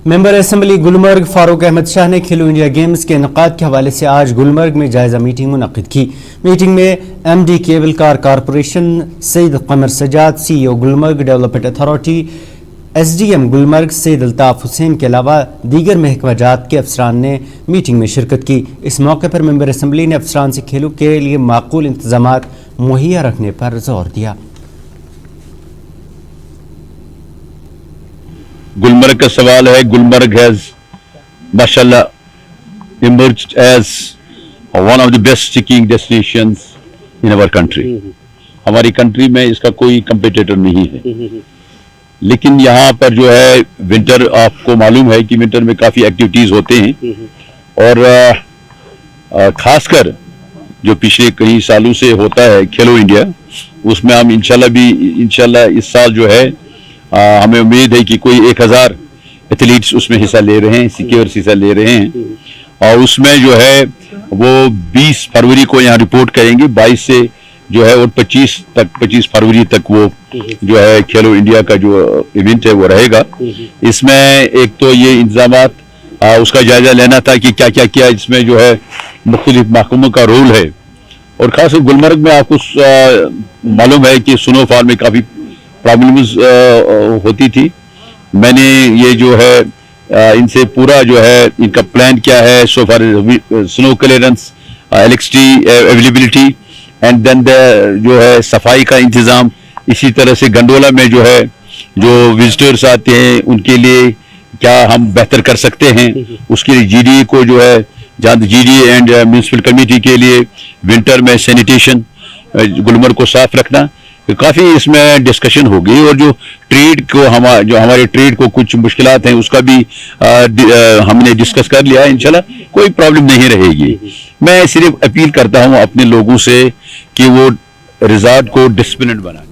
Member assembly Gulmarg فاروق احمد شاہ نے کھیلو India games کے انعقاد کے حوالے سے آج گلمرگ میں جائزہ میٹنگ منعقد کی۔ میٹنگ میں M D cable car corporation Syed Qamar Sajjad, C E O Gulmarg development authority, S D M Gulmarg Syed Altaf Hussain کے علاوہ دیگر محکمہ جات کے افسران نے میٹنگ میں شرکت کی۔ اس موقع پر ممبر اسمبلی نے افسران سے کھیلوں کے لیے معقول انتظامات مہیا رکھنے پر زور دیا۔ گلمرگ کا سوال ہے۔ گلمرگ ہیز ماشاءاللہ emerged as one of the best skiing destinations in our country. ہماری کنٹری میں اس کا کوئی کمپیٹیٹر نہیں ہے، لیکن یہاں پر جو ہے ونٹر، آپ کو معلوم ہے کہ ونٹر میں کافی ایکٹیویٹیز ہوتے ہیں، اور خاص کر جو پچھلے کئی سالوں سے ہوتا ہے کھیلو انڈیا، اس میں ہم انشاءاللہ اس سال جو ہے ہمیں امید ہے کہ کوئی 1000 ایتھلیٹس اس میں حصہ لے رہے ہیں، سکیورز حصہ لے رہے ہیں، اور اس میں جو ہے وہ 20 فروری کو یہاں رپورٹ کریں گے، 22 سے جو ہے اور 25 فروری تک وہ جو ہے کھیلو انڈیا کا جو ایونٹ ہے وہ رہے گا۔ اس میں ایک تو یہ انتظامات اس کا جائزہ لینا تھا کہ کیا کیا اس میں جو ہے مختلف محکموں کا رول ہے، اور خاص طور گلمرگ میں آپ کو معلوم ہے کہ سنو فال میں کافی پرابلمز ہوتی تھی۔ میں نے یہ جو ہے ان سے پورا جو ہے ان کا پلان کیا ہے، so for snow clearance, electricity availability, and then جو ہے صفائی کا انتظام، اسی طرح سے گنڈولا میں جو ہے جو وزٹرز آتے ہیں ان کے لیے کیا ہم بہتر کر سکتے ہیں، اس کے لیے جی ڈی کو جو ہے G D and municipal committee کے لیے ونٹر میں سینیٹیشن گلمرگ کو صاف رکھنا، کافی اس میں ڈسکشن ہوگی، اور جو ٹریڈ کو ہمارے ٹریڈ کو کچھ مشکلات ہیں اس کا بھی ہم نے ڈسکس کر لیا ہے، انشاءاللہ کوئی پرابلم نہیں رہے گی۔ میں صرف اپیل کرتا ہوں اپنے لوگوں سے کہ وہ ریزارٹ کو ڈسپلنڈ بنائیں۔